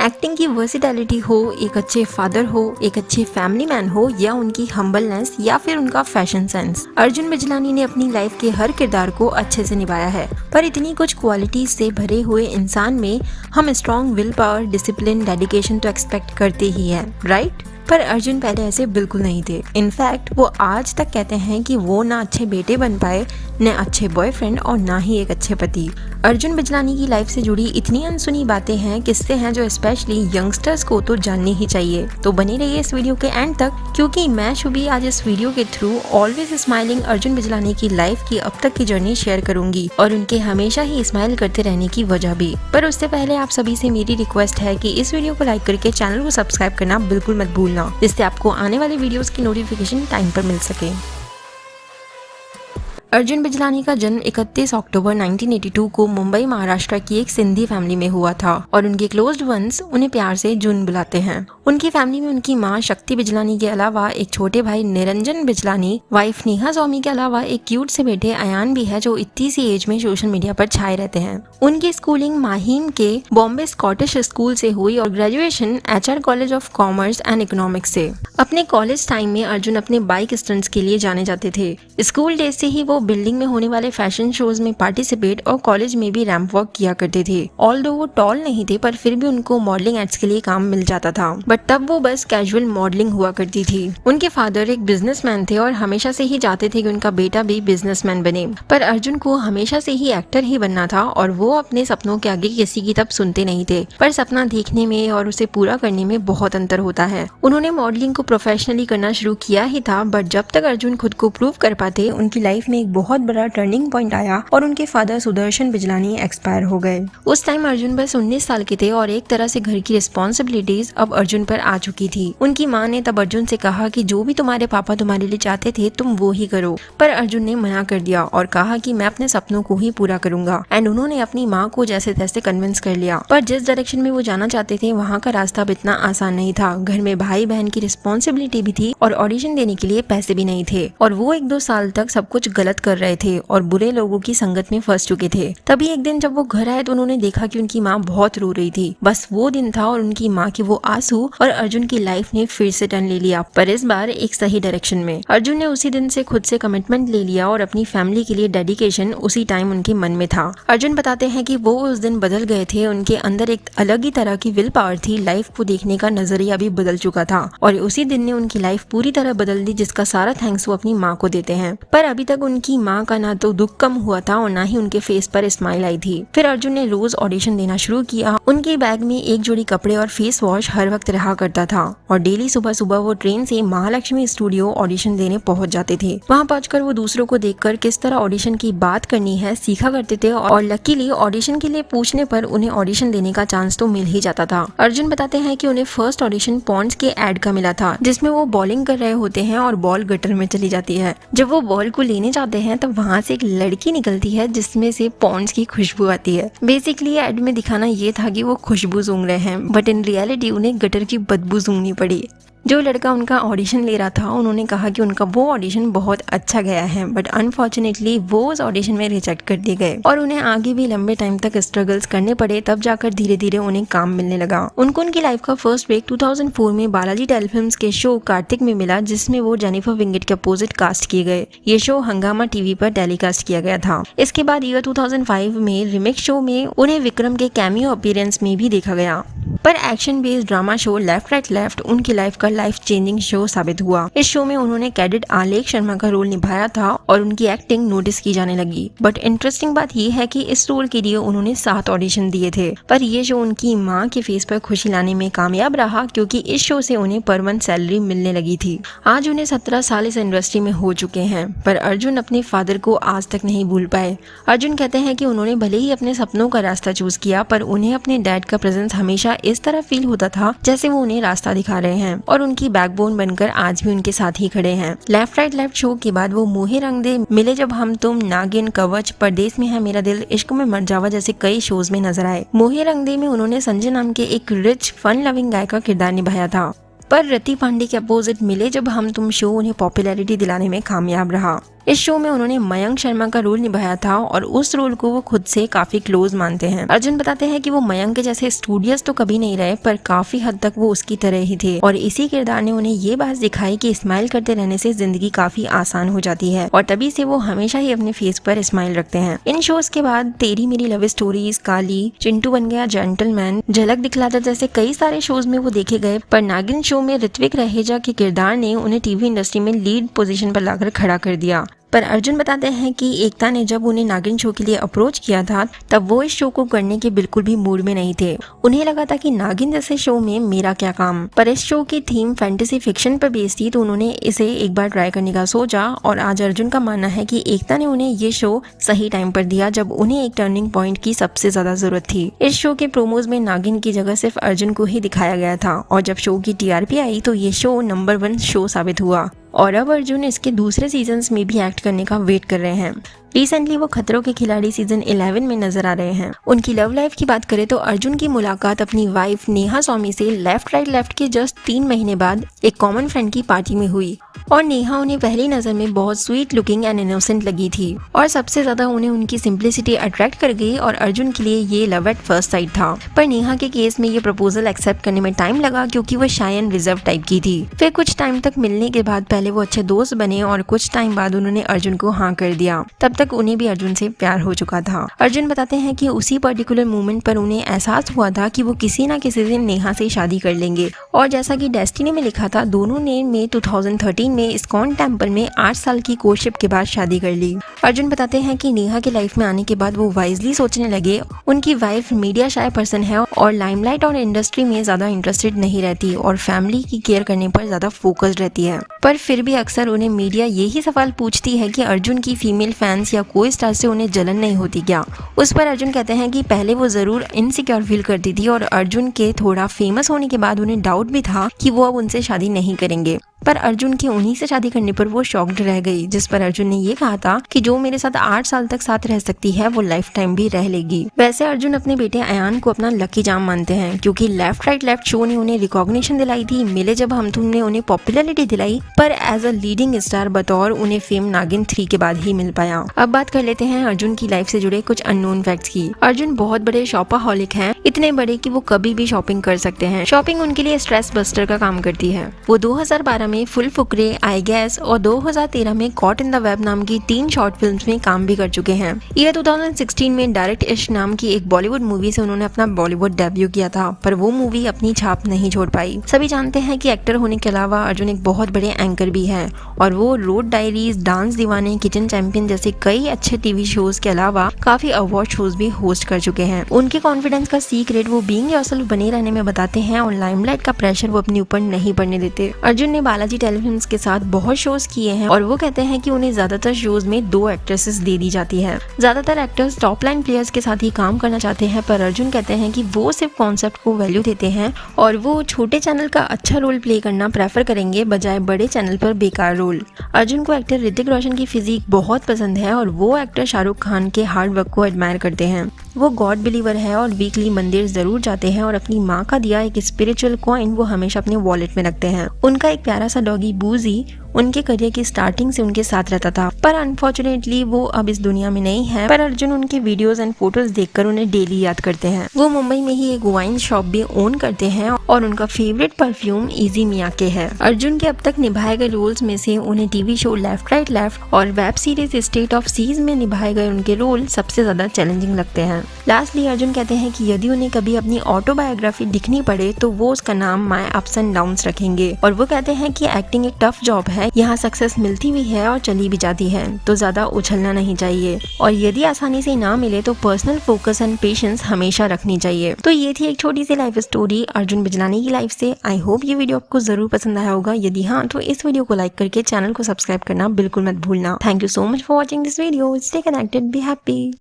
Acting की versatility हो, एक अच्छे फादर हो, एक अच्छे फैमिली मैन हो, या उनकी हम्बलनेस, या फिर उनका फैशन सेंस, अर्जुन बिजलानी ने अपनी लाइफ के हर किरदार को अच्छे से निभाया है। पर इतनी कुछ क्वालिटीज से भरे हुए इंसान में हम strong will power, discipline, dedication तो एक्सपेक्ट करते ही हैं, राइट? पर अर्जुन पहले ऐसे बिल्कुल नहीं थे। इनफैक्ट वो आज तक कहते हैं कि वो ना अच्छे बेटे बन पाए, न अच्छे बॉयफ्रेंड, और ना ही एक अच्छे पति। अर्जुन बिजलानी की लाइफ से जुड़ी इतनी अनसुनी बातें हैं, किस्से हैं जो स्पेशली यंगस्टर्स को तो जाननी ही चाहिए। तो बने रहिए इस वीडियो के एंड तक, क्योंकि मैं शुभी आज इस वीडियो के through always smiling Arjun Bijlani की लाइफ की अब तक की जर्नी शेयर करूंगी और उनके हमेशा ही स्माइल करते रहने की वजह भी। पर उससे पहले आप सभी से मेरी रिक्वेस्ट है कि इस वीडियो को लाइक करके चैनल को सब्सक्राइब करना बिल्कुल मत भूलना, जिससे आपको आने वाले वीडियोस की नोटिफिकेशन टाइम पर मिल सके। अर्जुन बिजलानी का जन्म 31 अक्टूबर 1982 को मुंबई, महाराष्ट्र की एक सिंधी फैमिली में हुआ था और उनके क्लोज्ड वंस उन्हें प्यार से जुन बुलाते हैं। उनकी फैमिली में उनकी मां शक्ति बिजलानी के अलावा एक छोटे भाई निरंजन बिजलानी, वाइफ नेहा स्वामी के अलावा एक क्यूट से बेटे अयान भी है, जो इतनी सी एज में सोशल मीडिया पर छाए रहते हैं। उनकी स्कूलिंग माहिम के बॉम्बे स्कॉटिश स्कूल से हुई और graduation HR college of commerce and economics से। अपने कॉलेज टाइम में अर्जुन अपने बाइक स्टंट्स के लिए जाने जाते थे। स्कूल डेज से ही वो बिल्डिंग में होने वाले फैशन शोज में पार्टिसिपेट और कॉलेज में भी रैंप वॉक किया करते थे। ऑल्दो वो टॉल नहीं थे, पर फिर भी उनको मॉडलिंग एड्स के लिए काम मिल जाता था, बट तब वो बस कैजुअल मॉडलिंग हुआ करती थी। उनके फादर एक बिजनेसमैन थे और हमेशा से ही चाहते थे कि उनका बेटा भी बिजनेसमैन बने, पर अर्जुन को हमेशा से ही एक्टर ही बनना था और वो अपने सपनों के आगे किसी की तब सुनते नहीं थे। पर सपना देखने में और उसे पूरा करने में बहुत अंतर होता है। उन्होंने मॉडलिंग को प्रोफेशनली करना शुरू किया ही था, बट जब तक अर्जुन खुद को प्रूव कर पाते, उनकी लाइफ में एक बहुत बड़ा टर्निंग पॉइंट आया और उनके फादर सुदर्शन बिजलानी एक्सपायर हो गए। उस टाइम अर्जुन बस 19 साल के थे और एक तरह से घर की रिस्पॉन्सिबिलिटीज अब अर्जुन पर आ चुकी थी। उनकी माँ ने तब अर्जुन से कहा कि जो भी तुम्हारे पापा तुम्हारे लिए चाहते थे तुम वो ही करो, पर अर्जुन ने मना कर दिया और कहा कि मैं अपने सपनों को ही पूरा करूंगा। एंड उन्होंने अपनी माँ को जैसे तैसे कन्विंस कर लिया, पर जिस डायरेक्शन में वो जाना चाहते थे वहाँ का रास्ता अब इतना आसान नहीं था। घर में भाई बहन की रिस्पॉन्सिबिलिटी भी थी और ऑडिशन देने के लिए पैसे भी नहीं थे, और वो 1-2 साल तक सब कुछ गलत कर रहे थे और बुरे लोगों की संगत में फंस चुके थे। तभी एक दिन जब वो घर आए तो उन्होंने देखा कि उनकी माँ बहुत रो रही थी। बस वो दिन था और उनकी माँ के वो आंसू, और अर्जुन की लाइफ ने फिर से टर्न ले लिया, पर इस बार एक सही डायरेक्शन में। अर्जुन ने उसी दिन से खुद से कमिटमेंट ले लिया और अपनी फैमिली के लिए डेडिकेशन उसी टाइम उनके मन में था। अर्जुन बताते हैं कि वो उस दिन बदल गए थे। उनके अंदर एक अलग ही तरह की विल पावर थी, लाइफ को देखने का नजरिया भी बदल चुका था और उसी दिन ने उनकी लाइफ पूरी तरह बदल दी, जिसका सारा थैंक्स वो अपनी माँ को देते हैं। पर अभी तक उनकी माँ का ना तो दुख कम हुआ था और ना ही उनके फेस पर स्माइल आई थी। फिर अर्जुन ने रोज ऑडिशन देना शुरू किया। उनके बैग में एक जोड़ी कपड़े और फेस वॉश हर वक्त रहा करता था और डेली सुबह सुबह वो ट्रेन से महालक्ष्मी स्टूडियो ऑडिशन देने पहुंच जाते थे। वहां पहुंचकर वो दूसरों को देखकर किस तरह ऑडिशन की बात करनी है सीखा करते थे और लकीली ऑडिशन के लिए पूछने पर उन्हें ऑडिशन देने का चांस तो मिल ही जाता था। अर्जुन बताते हैं कि उन्हें फर्स्ट ऑडिशन पॉन्ड्स के एड का मिला था, जिसमें वो बॉलिंग कर रहे होते हैं और बॉल गटर में चली जाती है। जब वो बॉल को लेने जाते हैं तब वहाँ से एक लड़की निकलती है जिसमें से पॉन्ड्स की खुशबू आती है। बेसिकली एड में दिखाना ये था कि वो खुशबू सूंघ रहे हैं, बट इन रियलिटी उन्हें गटर की बदबू सूंघनी पड़ी। जो लड़का उनका ऑडिशन ले रहा था उन्होंने कहा कि उनका वो ऑडिशन बहुत अच्छा गया है, बट अनफॉर्चुनेटली वो उस ऑडिशन में रिजेक्ट कर दिए गए और उन्हें आगे भी लंबे टाइम तक स्ट्रगल्स करने पड़े। तब जाकर धीरे धीरे उन्हें काम मिलने लगा। उनको उनकी लाइफ का फर्स्ट ब्रेक 2004 में बालाजी टेलीफिल्म्स के शो कार्तिक में मिला, जिसमें वो जेनिफर विंगेट के अपोजिट कास्ट किए गए। ये शो हंगामा टीवी पर टेलीकास्ट किया गया था। इसके बाद ईयर 2005 में रिमिक्स शो में उन्हें विक्रम के कैमियो अपीयरेंस में भी देखा गया। पर action based drama show left right left उनकी लाइफ का लाइफ चेंजिंग शो साबित हुआ। इस शो में उन्होंने कैडेट आलेख शर्मा का रोल निभाया था और उनकी एक्टिंग नोटिस की जाने लगी। बट इंटरेस्टिंग बात यह है कि इस रोल के लिए उन्होंने 7 ऑडिशन दिए थे, पर यह शो उनकी माँ के फेस पर खुशी लाने में कामयाब रहा, क्योंकि इस शो से उन्हें पर मंथ सैलरी मिलने लगी थी। आज उन्हें 17 साल इस इंडस्ट्री में हो चुके हैं, पर अर्जुन अपने फादर को आज तक नहीं भूल पाए। अर्जुन कहते हैं कि उन्होंने भले ही अपने सपनों का रास्ता चूज किया, पर उन्हें अपने डैड का प्रेजेंस हमेशा इस तरह फील होता था जैसे वो उन्हें रास्ता दिखा रहे हैं और उनकी बैकबोन बनकर आज भी उनके साथ ही खड़े हैं। लेफ्ट राइट लेफ्ट शो के बाद वो मोहे रंग दे, मिले जब हम तुम, नागिन, कवच, परदेश में है मेरा दिल, इश्क में मर जावा जैसे कई शोज में नजर आए। मोहे रंग दे में उन्होंने संजय नाम के एक रिच फन लविंग गाय का किरदार निभाया था, पर रति पांडे के अपोजिट मिले जब हम तुम शो उन्हें पॉपुलैरिटी दिलाने में कामयाब रहा। इस शो में उन्होंने मयंक शर्मा का रोल निभाया था और उस रोल को वो खुद से काफी क्लोज मानते हैं। अर्जुन बताते हैं कि वो मयंक के जैसे स्टूडियस तो कभी नहीं रहे, पर काफी हद तक वो उसकी तरह ही थे और इसी किरदार ने उन्हें ये बात दिखाई कि स्माइल करते रहने से जिंदगी काफी आसान हो जाती है और तभी से वो हमेशा ही अपने फेस पर स्माइल रखते हैं। इन शोज के बाद तेरी मेरी लव स्टोरीज, काली, चिंटू बन गया जेंटलमैन, झलक दिखलाता जैसे कई सारे शोज में वो देखे गए, पर नागिन शो में ऋत्विक रहेजा के किरदार ने उन्हें टीवी इंडस्ट्री में लीड पोजीशन पर लाकर खड़ा कर दिया। पर अर्जुन बताते हैं कि एकता ने जब उन्हें नागिन शो के लिए अप्रोच किया था तब वो इस शो को करने के बिल्कुल भी मूड में नहीं थे। उन्हें लगा था कि नागिन जैसे शो में मेरा क्या काम, पर इस शो की थीम फैंटेसी फिक्शन पर बेस्ड थी तो उन्होंने इसे एक बार ट्राई करने का सोचा और आज अर्जुन का मानना है कि एकता ने उन्हें ये शो सही टाइम पर दिया जब उन्हें एक टर्निंग पॉइंट की सबसे ज्यादा जरूरत थी। इस शो के प्रोमोज में नागिन की जगह सिर्फ अर्जुन को ही दिखाया गया था और जब शो की टीआरपी आई तो ये शो नंबर 1 शो साबित हुआ और अब अर्जुन इसके दूसरे सीजन्स में भी एक्ट करने का वेट कर रहे हैं। रिसेंटली वो खतरों के खिलाड़ी सीजन 11 में नजर आ रहे हैं। उनकी लव लाइफ की बात करें तो अर्जुन की मुलाकात अपनी वाइफ नेहा स्वामी से लेफ्ट राइट लेफ्ट के जस्ट 3 महीने बाद एक कॉमन फ्रेंड की पार्टी में हुई और नेहा उन्हें पहली नजर में बहुत स्वीट लुकिंग एंड इनोसेंट लगी थी और सबसे ज्यादा उन्हें उनकी सिंप्लिसिटी अट्रैक्ट कर गई और अर्जुन के लिए ये लव एट फर्स्ट साइट था। पर नेहा के केस में ये प्रपोजल एक्सेप्ट करने में टाइम लगा क्योंकि वो शाय एंड रिजर्व टाइप की थी। फिर कुछ टाइम तक मिलने के बाद पहले वो अच्छे दोस्त बने और कुछ टाइम बाद उन्होंने अर्जुन को हाँ कर दिया। तब तक उन्हें भी अर्जुन से प्यार हो चुका था। अर्जुन बताते हैं कि उसी पर्टिकुलर मोमेंट पर उन्हें एहसास हुआ था कि वो किसी न किसी दिन नेहा से शादी कर लेंगे और जैसा कि डेस्टिनी में लिखा था दोनों ने मई 2013 में इस्कॉन टेम्पल में 8 साल की कोर्टशिप के बाद शादी कर ली। अर्जुन बताते हैं कि नेहा के लाइफ में आने के बाद वो वाइजली सोचने लगे। उनकी वाइफ मीडिया शाय पर्सन है और लाइमलाइट और इंडस्ट्री में ज्यादा इंटरेस्टेड नहीं रहती और फैमिली की केयर करने पर ज्यादा फोकस्ड रहती है। पर फिर भी अक्सर उन्हें मीडिया यही सवाल पूछती है कि अर्जुन की फीमेल फैंस या कोई स्टार से उन्हें जलन नहीं होती क्या। उस पर अर्जुन कहते हैं कि पहले वो जरूर इनसिक्योर फील करती थी और अर्जुन के थोड़ा फेमस होने के बाद उन्हें डाउट भी था कि वो अब उनसे शादी नहीं करेंगे। पर अर्जुन के उन्हीं से शादी करने पर वो शॉक्ड रह गई, जिस पर अर्जुन ने ये कहा था कि जो मेरे साथ 8 साल तक साथ रह सकती है वो लाइफ टाइम भी रह लेगी। वैसे अर्जुन अपने बेटे अयान को अपना लकी चार्म मानते हैं क्योंकि लेफ्ट राइट लेफ्ट शो ने उन्हें रिकॉग्निशन दिलाई थी। मिले जब हम तुम ने उन्हें पॉपुलैरिटी दिलाई, पर एज अ लीडिंग स्टार बतौर उन्हें फेम नागिन 3 के बाद ही मिल पाया। अब बात कर लेते हैं अर्जुन की लाइफ से जुड़े कुछ अननोन फैक्ट्स की। अर्जुन बहुत बड़े शॉपaholic हैं, इतने बड़े कि वो कभी भी शॉपिंग कर सकते हैं। शॉपिंग उनके लिए स्ट्रेस बस्टर का काम करती है। वो 2012 में फुल फुकरे, आई गेस और 2013 में कॉट इन द वेब नाम की 3 शॉर्ट फिल्म्स में काम भी कर चुके हैं। ईयर 2016 में डायरेक्ट इश्क नाम की एक बॉलीवुड मूवी से उन्होंने अपना बॉलीवुड डेब्यू किया था, पर वो मूवी अपनी छाप नहीं छोड़ पाई। सभी जानते हैं कि एक्टर होने के अलावा अर्जुन एक बहुत बड़े एंकर भी हैं और वो रोड डायरीज, डांस दीवाने, किचन चैंपियन जैसे कई अच्छे टीवी शोज के अलावा काफी अवार्ड शोज भी होस्ट कर चुके हैं। उनके कॉन्फिडेंस का सीक्रेट वो बीइंग योरसेल्फ बने रहने में बताते हैं और लाइमलाइट का प्रेशर वो अपने ऊपर नहीं पड़ने देते। अर्जुन ने बालाजी टेलीफिल्म्स के साथ बहुत शोज किए हैं और वो कहते हैं कि उन्हें ज्यादातर शोज में 2 एक्ट्रेसेस दे दी जाती है। ज्यादातर एक्टर्स टॉप लाइन प्लेयर्स के साथ ही काम करना चाहते हैं, पर अर्जुन कहते हैं कि वो सिर्फ कॉन्सेप्ट को वैल्यू देते हैं और वो छोटे चैनल का अच्छा रोल प्ले करना प्रेफर करेंगे बजाय बड़े चैनल पर बेकार रोल। अर्जुन को एक्टर ऋतिक रोशन की फिजिक बहुत पसंद है और वो एक्टर शाहरुख खान के हार्ड वर्क को एडमायर करते हैं। वो गॉड बिलीवर है और वीकली मंदिर जरूर जाते हैं और अपनी माँ का दिया एक स्पिरिचुअल कॉइन वो हमेशा अपने वॉलेट में रखते हैं। उनका एक प्यारा सा डॉगी बूजी उनके करियर की स्टार्टिंग से उनके साथ रहता था, पर अनफॉर्चुनेटली वो अब इस दुनिया में नहीं है। पर अर्जुन उनके वीडियोस एंड फोटोज देखकर उन्हें डेली याद करते हैं। वो मुंबई में ही एक वाइन शॉप भी ओन करते हैं और उनका फेवरेट परफ्यूम इजी मियाके है। अर्जुन के अब तक निभाए गए रोल्स में से उन्हें TV show left right left और web series State of Siege में निभाए गए उनके रोल सबसे ज्यादा चैलेंजिंग लगते हैं। लास्टली अर्जुन कहते हैं कि यदि उन्हें कभी अपनी ऑटोबायोग्राफी लिखनी पड़े तो वो उसका नाम माय अप्स एंड डाउन्स रखेंगे और वो कहते हैं कि एक्टिंग एक टफ जॉब है, यहाँ सक्सेस मिलती भी है और चली भी जाती है, तो ज्यादा उछलना नहीं चाहिए और यदि आसानी से ना मिले तो पर्सनल फोकस एंड पेशेंस हमेशा रखनी चाहिए। तो ये थी एक छोटी सी लाइफ स्टोरी अर्जुन बिजलानी की लाइफ से। आई होप ये वीडियो आपको जरूर पसंद आया होगा। यदि हाँ तो इस वीडियो को लाइक करके चैनल को सब्सक्राइब करना बिल्कुल मत भूलना। Thank you so much for watching this video. Stay connected, be happy.